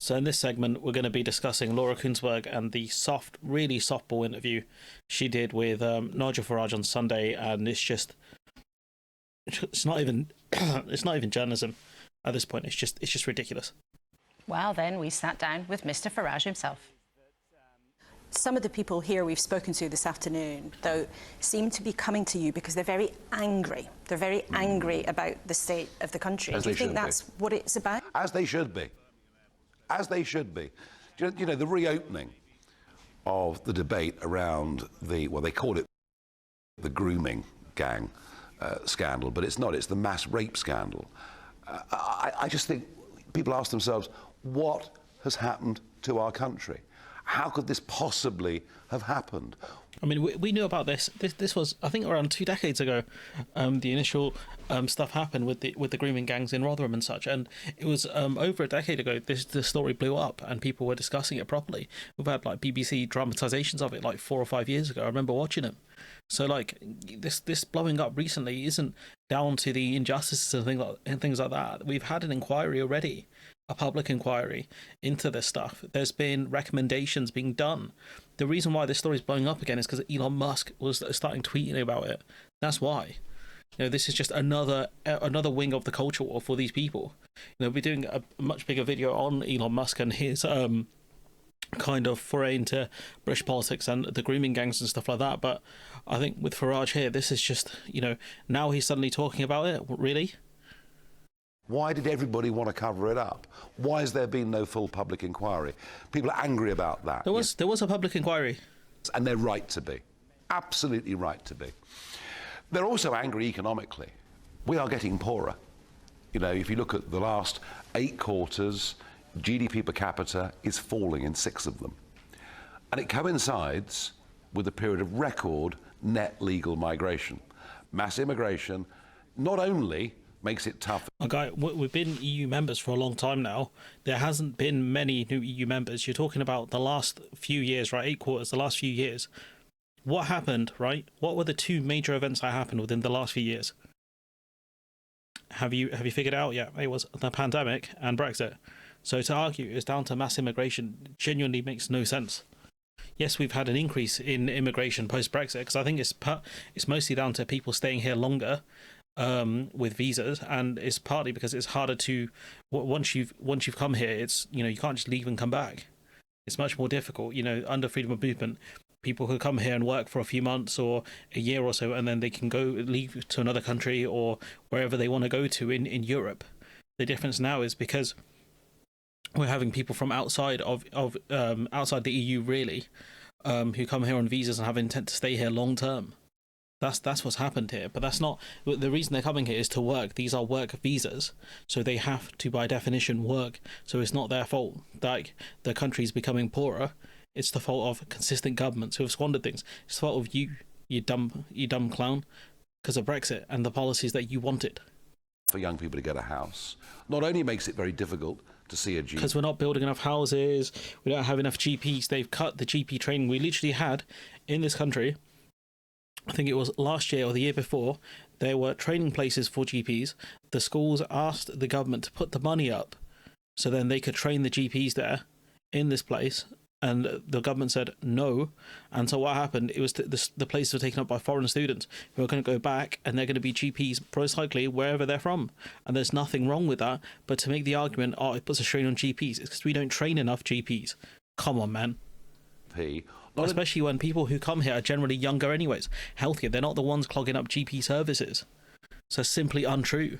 So in this segment, we're going to be discussing Laura Kuenssberg and the really softball interview she did with Nigel Farage on Sunday, and it's not even it's not even journalism at this point. It's just ridiculous. Well, then we sat down with Mr. Farage himself. Some of the people here we've spoken to this afternoon, though, seem to be coming to you because they're very angry. They're very angry about the state of the country. Do you think that's what it's about? As they should be. As they should be. You know, the reopening of the debate around well, they call it the grooming gang scandal, but it's not. It's the mass rape scandal. I just think people ask themselves, what has happened to our country? How could this possibly have happened? I mean, we knew about this. This was, I think, around 2 decades ago. The initial stuff happened with the grooming gangs in Rotherham and such, and it was over a decade ago. The story blew up, and people were discussing it properly. We've had like BBC dramatizations of it like 4 or 5 years ago. I remember watching them. So like this blowing up recently isn't down to the injustices and things like that. We've had an inquiry already. A public inquiry into this stuff. There's been recommendations being done. The reason why this story is blowing up again is because Elon Musk was starting tweeting about it. That's why. You know, this is just another wing of the culture war for these people. You know, we're doing a much bigger video on Elon Musk and his kind of foray into British politics and the grooming gangs and stuff like that. But I think with Farage here, this is just, you know, now he's suddenly talking about it. Really? Why did everybody want to cover it up? Why has there been no full public inquiry? People are angry about that. There was a public inquiry. And they're right to be. Absolutely right to be. They're also angry economically. We are getting poorer. You know, if you look at the last 8 quarters, GDP per capita is falling in 6 of them. And it coincides with a period of record net legal migration. Mass immigration not only makes it tough. Okay, we've been EU members for a long time now. There hasn't been many new EU members. You're talking about the last few years, right? 8 quarters, the last few years. What happened, right? What were the 2 major events that happened within the last few years? Have you figured it out yet? It was the pandemic and Brexit. So to argue it's down to mass immigration genuinely makes no sense. Yes, we've had an increase in immigration post-Brexit because I think it's mostly down to people staying here longer with visas, and it's partly because it's harder to once you've come here, it's, you know, you can't just leave and come back. It's much more difficult. You know, under freedom of movement, people could come here and work for a few months or a year or so, and then they can leave to another country or wherever they want to go to in Europe. The difference now is because we're having people from outside of outside the EU really, who come here on visas and have intent to stay here long term. That's what's happened here, but that's not the reason they're coming here is to work. These are work visas, so they have to, by definition, work. So it's not their fault that the country's becoming poorer. It's the fault of consistent governments who have squandered things. It's the fault of you dumb clown, because of Brexit and the policies that you wanted. For young people to get a house, not only makes it very difficult to see a GP. Because we're not building enough houses, we don't have enough GPs. They've cut the GP training we literally had in this country. I think it was last year or the year before, there were training places for GPs. The schools asked the government to put the money up so then they could train the GPs there in this place. And the government said no. And so what happened, it was the places were taken up by foreign students who are going to go back, and they're going to be GPs most likely wherever they're from. And there's nothing wrong with that. But to make the argument, oh, it puts a strain on GPs, it's because we don't train enough GPs. Come on, man. Especially when people who come here are generally younger anyways, healthier. They're not the ones clogging up GP services. So it's simply untrue.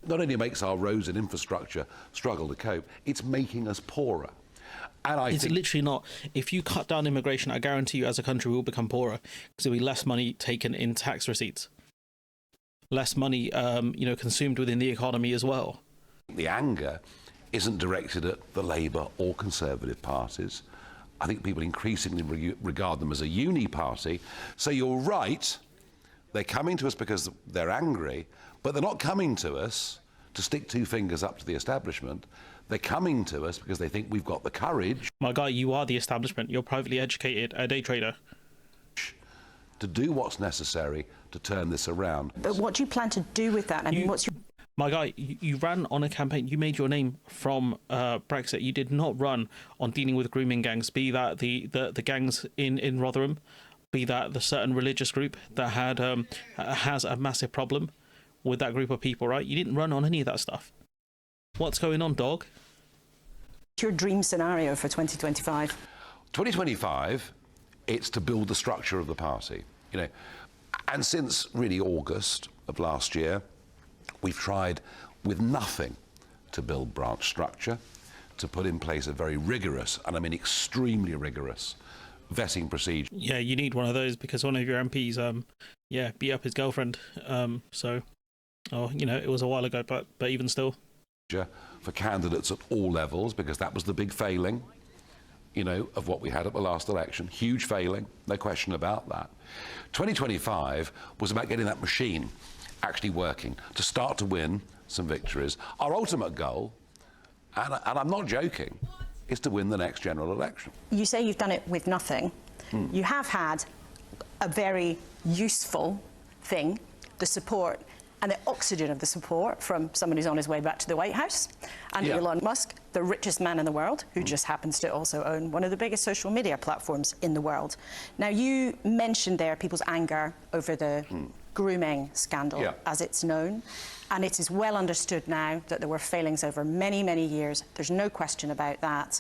Not only makes our roads and infrastructure struggle to cope, it's making us poorer. And it's literally not. If you cut down immigration, I guarantee you as a country we'll become poorer because there'll be less money taken in tax receipts. Less money consumed within the economy as well. The anger isn't directed at the Labour or Conservative parties. I think people increasingly regard them as a uni party. So you're right, they're coming to us because they're angry, but they're not coming to us to stick 2 fingers up to the establishment. They're coming to us because they think we've got the courage. My guy, you are the establishment. You're privately educated, a day trader. To do what's necessary to turn this around. But what do you plan to do with that? I mean, what's your... My guy, you ran on a campaign. You made your name from Brexit. You did not run on dealing with grooming gangs, be that the gangs in Rotherham, be that the certain religious group that has a massive problem with that group of people, right? You didn't run on any of that stuff. What's going on, dog? What's your dream scenario for 2025? 2025, it's to build the structure of the party, you know. And since really August of last year, we've tried with nothing to build branch structure, to put in place a very rigorous, and I mean extremely rigorous, vetting procedure. Yeah, you need one of those because one of your MPs, beat up his girlfriend. It was a while ago, but even still. For candidates at all levels, because that was the big failing, you know, of what we had at the last election. Huge failing, no question about that. 2025 was about getting that machine actually working, to start to win some victories. Our ultimate goal, and I'm not joking, is to win the next general election. You say you've done it with nothing. You have had a very useful thing, the support and the oxygen of the support from someone who's on his way back to the White House, and Elon Musk, the richest man in the world, who just happens to also own one of the biggest social media platforms in the world. Now, you mentioned there people's anger over the grooming scandal, as it's known, and it is well understood now that there were failings over many, many years. There's no question about that.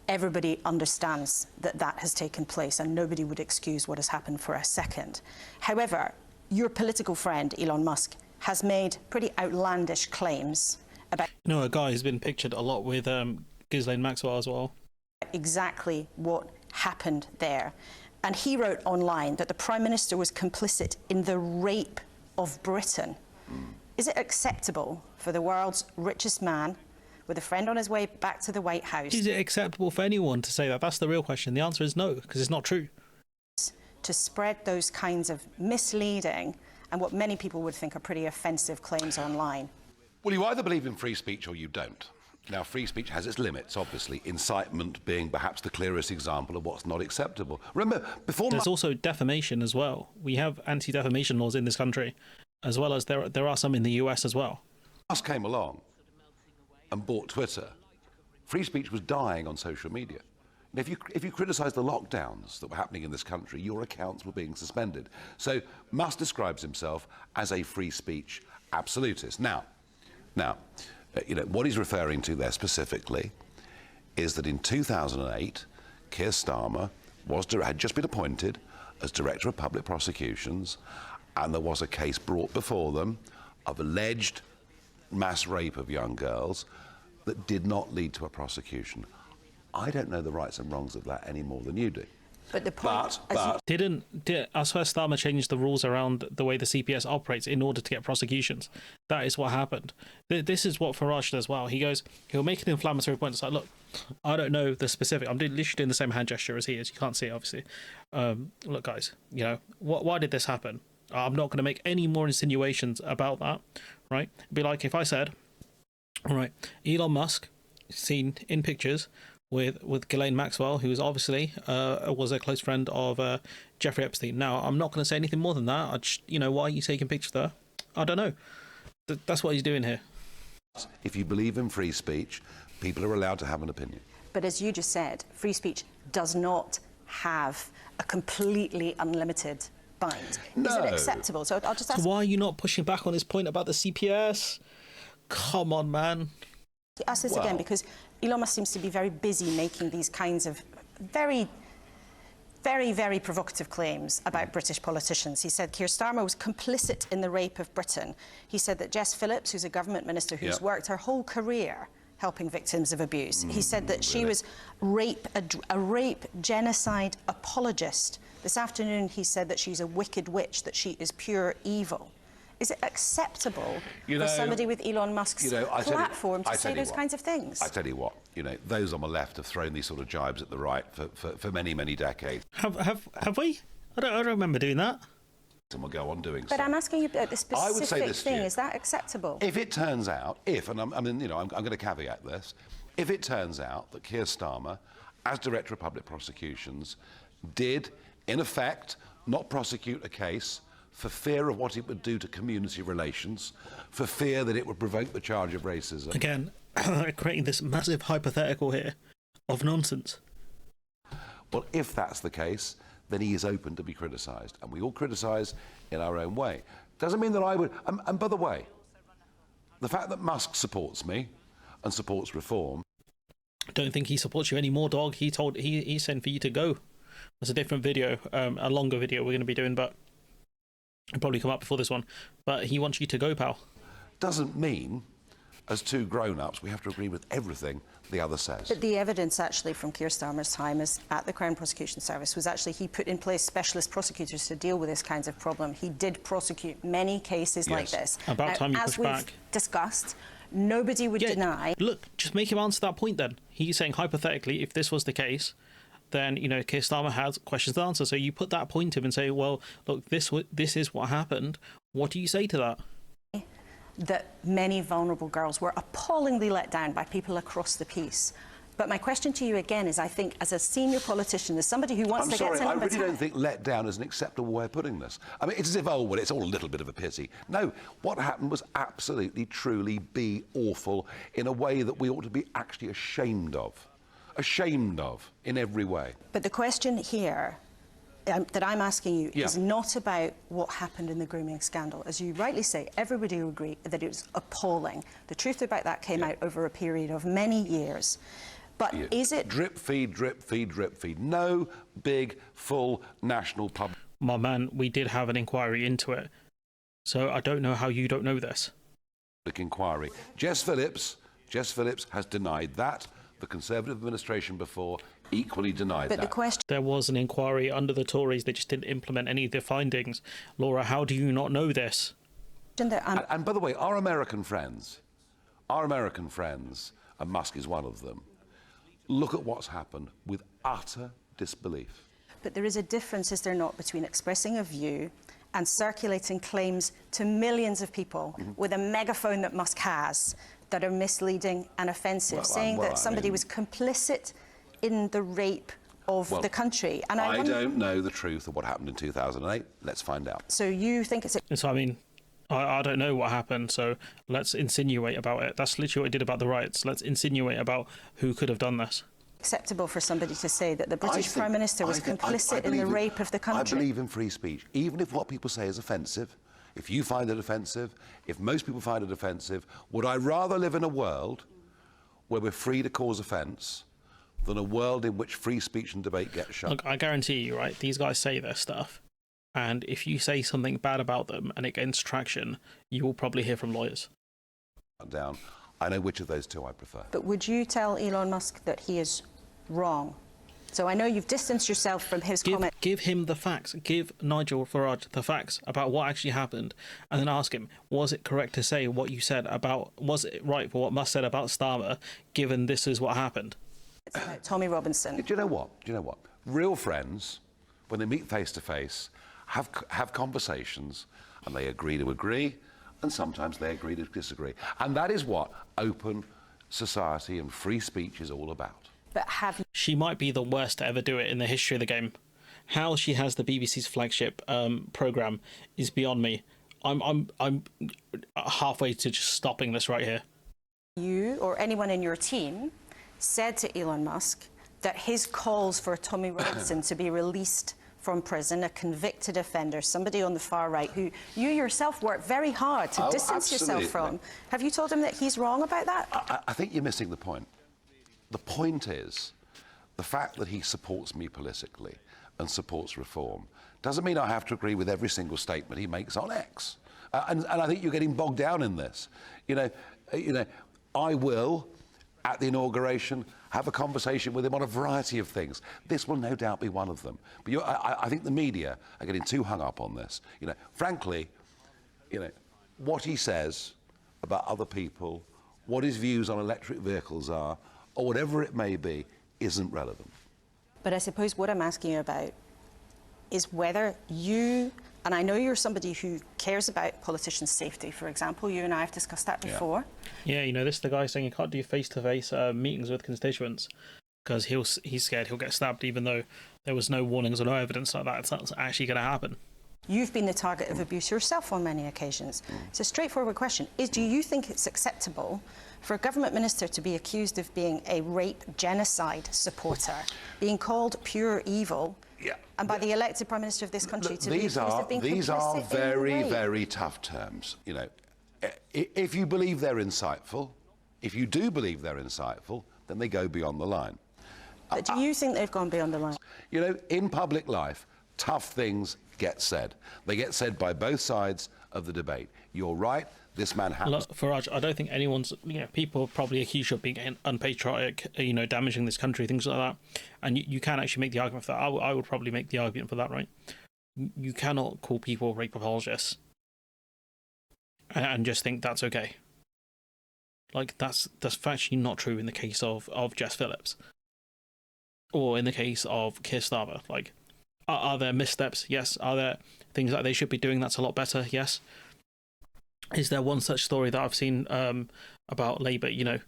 Everybody understands that that has taken place, and nobody would excuse what has happened for a second. However, your political friend, Elon Musk, has made pretty outlandish claims about... You know, a guy who's been pictured a lot with Ghislaine Maxwell as well. Exactly what happened there. And he wrote online that the Prime Minister was complicit in the rape of Britain. Is it acceptable for the world's richest man, with a friend on his way back to the White House... Is it acceptable for anyone to say that? That's the real question. The answer is no, because it's not true. ...to spread those kinds of misleading and what many people would think are pretty offensive claims online? Well, you either believe in free speech or you don't. Now, free speech has its limits, obviously, incitement being perhaps the clearest example of what's not acceptable. Remember, before... There's also defamation as well. We have anti-defamation laws in this country, as well as there are some in the US as well. Musk came along and bought Twitter. Free speech was dying on social media. And if you criticised the lockdowns that were happening in this country, your accounts were being suspended. So Musk describes himself as a free speech absolutist. Now, what he's referring to there specifically is that in 2008, Keir Starmer had just been appointed as Director of Public Prosecutions, and there was a case brought before them of alleged mass rape of young girls that did not lead to a prosecution. I don't know the rights and wrongs of that any more than you do. But the point... I swear Starmer changed the rules around the way the CPS operates in order to get prosecutions. That is what happened. This is what Farage does well. He'll make an inflammatory point. It's like, look, I don't know the specific... I'm literally doing the same hand gesture as he is. You can't see it, obviously. Look, guys, you know, why did this happen? I'm not going to make any more insinuations about that, right? It'd be like if I said, all right, Elon Musk, seen in pictures... with Ghislaine Maxwell, who was obviously was a close friend of Jeffrey Epstein. Now, I'm not going to say anything more than that. Why are you taking pictures there? I don't know. That's what he's doing here. If you believe in free speech, people are allowed to have an opinion. But as you just said, free speech does not have a completely unlimited bind. No. Is it acceptable? So I'll just ask... So why are you not pushing back on his point about the CPS? Come on, man. Ask this again, because Elon Musk seems to be very busy making these kinds of very, very, very provocative claims about British politicians. He said Keir Starmer was complicit in the rape of Britain. He said that Jess Phillips, who's a government minister who's worked her whole career helping victims of abuse, he said that she was a rape genocide apologist. This afternoon he said that she's a wicked witch, that she is pure evil. Is it acceptable for somebody with Elon Musk's platform to say those kinds of things? I tell you what, those on the left have thrown these sort of jibes at the right for many, many decades. Have we? I don't remember doing that. And we'll go on doing so. But I'm asking you about the specific I would say this thing. Is that acceptable? If it turns out, I'm going to caveat this, if it turns out that Keir Starmer, as Director of Public Prosecutions, did, in effect, not prosecute a case for fear of what it would do to community relations, for fear that it would provoke the charge of racism. Again, creating this massive hypothetical here of nonsense. Well, if that's the case, then he is open to be criticised, and we all criticise in our own way. Doesn't mean that I would... And by the way, the fact that Musk supports me and supports reform... I don't think he supports you anymore, dog. He sent for you to go. That's a different video, a longer video we're going to be doing, but it'll probably come up before this one. But he wants you to go, pal. Doesn't mean, as two grown-ups, we have to agree with everything the other says. But the evidence actually from Keir Starmer's time at the Crown Prosecution Service was actually he put in place specialist prosecutors to deal with this kind of problem. He did prosecute many cases like this. About time you push back. As we've discussed, nobody would deny... Look, just make him answer that point then. He's saying, hypothetically, if this was the case, then, you know, Keir Starmer has questions to answer. So you put that point to him and say, well, look, this is what happened. What do you say to that? That many vulnerable girls were appallingly let down by people across the piece. But my question to you again is, I think, as a senior politician, as somebody who wants to get to number 10... I really don't think let down is an acceptable way of putting this. I mean, it's as if, oh, well, it's all a little bit of a pity. No, what happened was absolutely, truly be awful in a way that we ought to be actually ashamed of. Ashamed of, in every way. But the question here that I'm asking you is not about what happened in the grooming scandal. As you rightly say, everybody will agree that it was appalling. The truth about that came out over a period of many years. But is it... Drip feed, drip feed, drip feed. No big, full national public... My man, we did have an inquiry into it. So I don't know how you don't know this. ...inquiry. Jess Phillips has denied that. The Conservative administration before equally denied that. But the question... There was an inquiry under the Tories. They just didn't implement any of their findings. Laura, how do you not know this? And by the way, our American friends, and Musk is one of them, look at what's happened with utter disbelief. But there is a difference, is there not, between expressing a view and circulating claims to millions of people with a megaphone that Musk has that are misleading and offensive, saying that somebody was complicit in the rape of the country. And I don't know the truth of what happened in 2008. Let's find out. So you think it's... So, I mean, I don't know what happened, so let's insinuate about it. That's literally what I did about the riots. Let's insinuate about who could have done this. Acceptable for somebody to say that the British Prime Minister was complicit in the rape of the country? I believe in free speech, even if what people say is offensive. If you find it offensive, if most people find it offensive, would I rather live in a world where we're free to cause offence than a world in which free speech and debate get shut? Look, I guarantee you, right, these guys say their stuff, and if you say something bad about them and it gains traction, you will probably hear from lawyers. Down. I know which of those two I prefer. But would you tell Elon Musk that he is wrong? So I know you've distanced yourself from his comment. Give him the facts. Give Nigel Farage the facts about what actually happened, and then ask him, was it correct to say what you said about, was it right for what Musk said about Starmer, given this is what happened? It's about Tommy Robinson. Do you know what? Real friends, when they meet face to face, have conversations, and they agree to agree, and sometimes they agree to disagree. And that is what open society and free speech is all about. But have you... She might be the worst to ever do it in the history of the game. How she has the BBC's flagship programme is beyond me. I'm halfway to just stopping this right here. You or anyone in your team said to Elon Musk that his calls for Tommy Robinson to be released from prison, a convicted offender, somebody on the far right who you yourself worked very hard to distance yourself from. Have you told him that he's wrong about that? I think you're missing the point. The point is, the fact that he supports me politically and supports reform doesn't mean I have to agree with every single statement he makes on X. And I think you're getting bogged down in this. You know, I will, at the inauguration, have a conversation with him on a variety of things. This will no doubt be one of them. But I think the media are getting too hung up on this. You know, frankly, what he says about other people, what his views on electric vehicles are, or whatever it may be, isn't relevant. But I suppose what I'm asking you about is whether you, and I know you're somebody who cares about politicians' safety, for example, you and I have discussed that before. Yeah, you know, this is the guy saying you can't do face-to-face meetings with constituents because he's scared he'll get stabbed, even though there was no warnings or no evidence like that. It's not actually going to happen. You've been the target of abuse yourself on many occasions. It's a straightforward question. Do you think it's acceptable for a government minister to be accused of being a rape genocide supporter, being called pure evil, and by the elected Prime Minister of this country to be accused of being complicit in rape? These are very, very tough terms. You know, if you believe they're insightful, if you do believe they're insightful, then they go beyond the line. But do you think they've gone beyond the line? You know, in public life, tough things get said. They get said by both sides of the debate. You're right, this man has... Look, Farage, I don't think anyone's... You know, people probably accuse you of being unpatriotic, you know, damaging this country, things like that. And you can actually make the argument for that. I would probably make the argument for that, right? You cannot call people rape apologists and just think that's okay. Like, that's factually not true in the case of Jess Phillips. Or in the case of Keir Starmer. Like, are there missteps? Yes. Are there things that they should be doing that's a lot better? Yes. Is there one such story that I've seen about Labour, you know,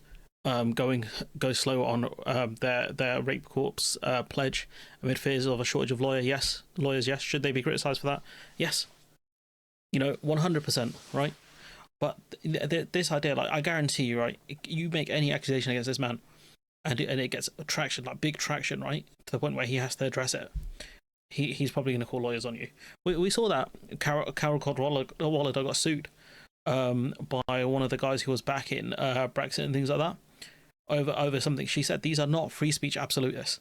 go slow on their rape corpse pledge amid fears of a shortage of lawyers? Yes. Should they be criticised for that? Yes. You know, 100%, right? But this idea, like, I guarantee you, right, you make any accusation against this man and it gets traction, like big traction, right, to the point where he has to address it. He's probably going to call lawyers on you. We saw that Carol Cadwalladr got sued by one of the guys who was back in Brexit and things like that over something. She said these are not free speech absolutists.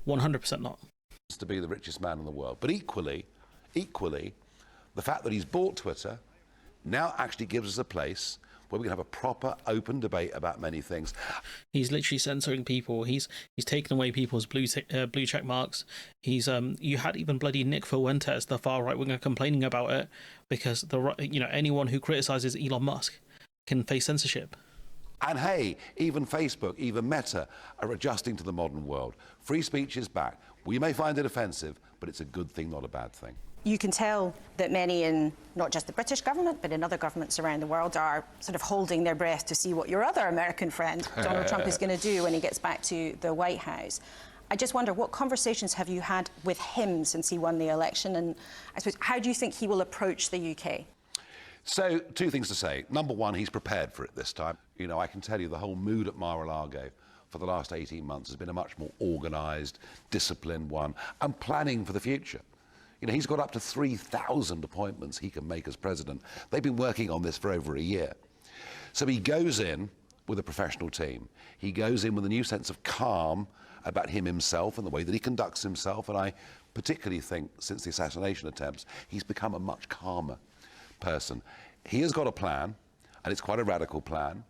100% not. To be the richest man in the world. But equally, the fact that he's bought Twitter now actually gives us a place where we can have a proper, open debate about many things. He's literally censoring people. He's taken away people's blue check marks. He's you had even bloody Nick Fuentes, the far right winger, complaining about it because anyone who criticises Elon Musk can face censorship. And hey, even Facebook, even Meta are adjusting to the modern world. Free speech is back. We may find it offensive, but it's a good thing, not a bad thing. You can tell that many in not just the British government, but in other governments around the world are sort of holding their breath to see what your other American friend, Donald Trump, is going to do when he gets back to the White House. I just wonder, what conversations have you had with him since he won the election? And I suppose, how do you think he will approach the UK? So, two things to say. Number one, he's prepared for it this time. You know, I can tell you the whole mood at Mar-a-Lago for the last 18 months has been a much more organised, disciplined one, and planning for the future. You know, he's got up to 3,000 appointments he can make as president. They've been working on this for over a year. So he goes in with a professional team. He goes in with a new sense of calm about him himself and the way that he conducts himself. And I particularly think since the assassination attempts, he's become a much calmer person. He has got a plan, and it's quite a radical plan.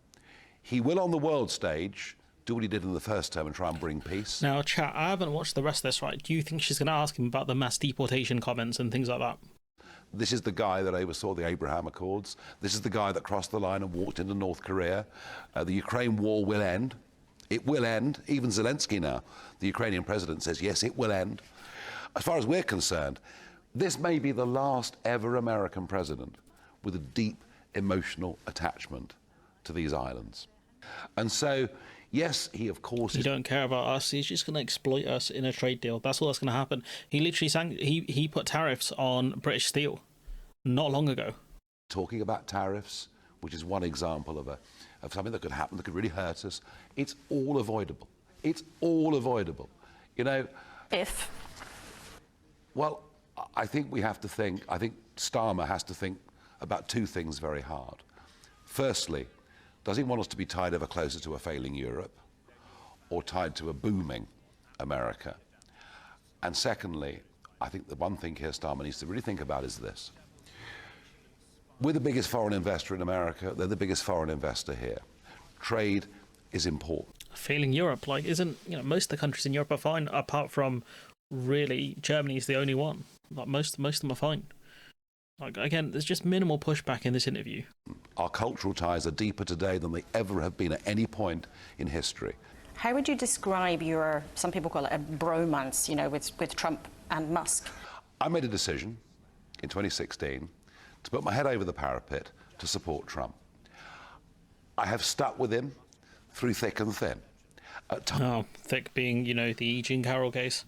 He will, on the world stage, do what he did in the first term and try and bring peace. Now, chat, I haven't watched the rest of this, right? Do you think she's going to ask him about the mass deportation comments and things like that? This is the guy that oversaw the Abraham Accords. This is the guy that crossed the line and walked into North Korea. The Ukraine war will end. It will end. Even Zelensky now, the Ukrainian president, says, yes, it will end. As far as we're concerned, this may be the last ever American president with a deep emotional attachment to these islands. And so, yes, he of course... He don't care about us. He's just going to exploit us in a trade deal. That's all that's going to happen. He literally he put tariffs on British steel not long ago. Talking about tariffs, which is one example of something that could happen that could really hurt us, it's all avoidable. It's all avoidable. You know... If? Well, I think we have to think... I think Starmer has to think about two things very hard. Firstly, does he want us to be tied ever closer to a failing Europe or tied to a booming America? And secondly, I think the one thing Keir Starmer needs to really think about is this. We're the biggest foreign investor in America. They're the biggest foreign investor here. Trade is important. Failing Europe, like, most of the countries in Europe are fine, apart from really Germany's the only one. Like, most of them are fine. Like, again, there's just minimal pushback in this interview. Our cultural ties are deeper today than they ever have been at any point in history. How would you describe your, some people call it a bromance, with Trump and Musk? I made a decision in 2016 to put my head over the parapet to support Trump. I have stuck with him through thick and thin. Thick being, the E. Jean Carroll case.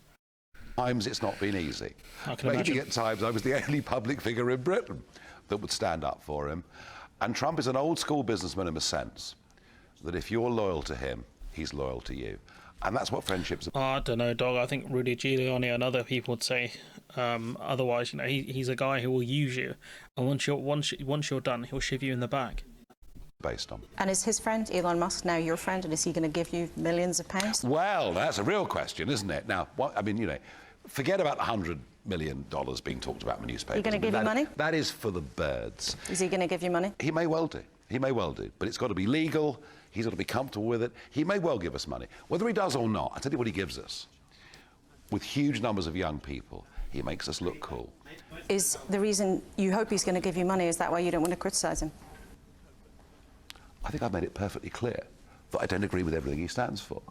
Times it's not been easy. I can Maybe imagine. at times I was the only public figure in Britain that would stand up for him. And Trump is an old school businessman in a sense that if you're loyal to him, he's loyal to you. And that's what friendship's about. I don't know, dog. I think Rudy Giuliani and other people would say otherwise. You know, he's a guy who will use you, and once you're done, he'll shiv you in the back. Based on. And is his friend, Elon Musk, now your friend, and is he going to give you millions of pounds? Well, that's a real question, isn't it? Now, forget about $100 million being talked about in the newspapers. Are you going to give you money? That is for the birds. Is he going to give you money? He may well do. He may well do. But it's got to be legal. He's got to be comfortable with it. He may well give us money. Whether he does or not, I'll tell you what he gives us. With huge numbers of young people, he makes us look cool. Is the reason you hope he's going to give you money, is that why you don't want to criticise him? I think I've made it perfectly clear that I don't agree with everything he stands for,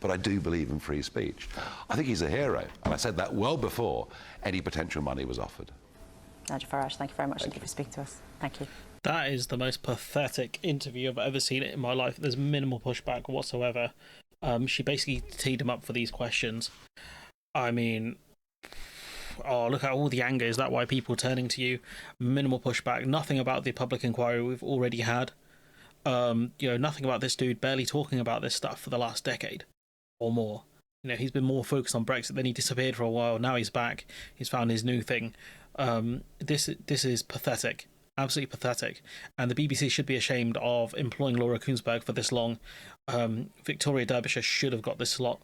but I do believe in free speech. I think he's a hero, and I said that well before any potential money was offered. Nigel Farage, thank you very much indeed for speaking to us. Thank you. That is the most pathetic interview I've ever seen in my life. There's minimal pushback whatsoever. She basically teed him up for these questions. I mean, oh, look at all the anger. Is that why people are turning to you? Minimal pushback. Nothing about the public inquiry we've already had. Nothing about this dude barely talking about this stuff for the last decade or more. You know, he's been more focused on Brexit, then he disappeared for a while. Now he's back. He's found his new thing. This is pathetic. Absolutely pathetic. And the BBC should be ashamed of employing Laura Kuenssberg for this long. Victoria Derbyshire should have got this slot,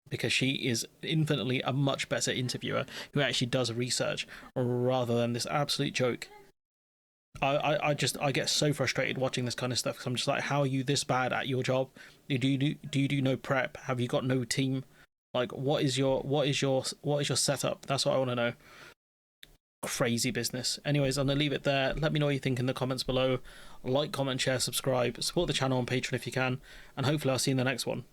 because she is infinitely a much better interviewer who actually does research rather than this absolute joke. I get so frustrated watching this kind of stuff, because I'm just like, how are you this bad at your job? Do you do no prep? Have you got no team? Like, what is your setup? That's what I want to know. Crazy business. Anyways, I'm gonna leave it there. Let me know what you think in the comments below. Like, comment, share, subscribe, support the channel on Patreon if you can, and hopefully I'll see you in the next one.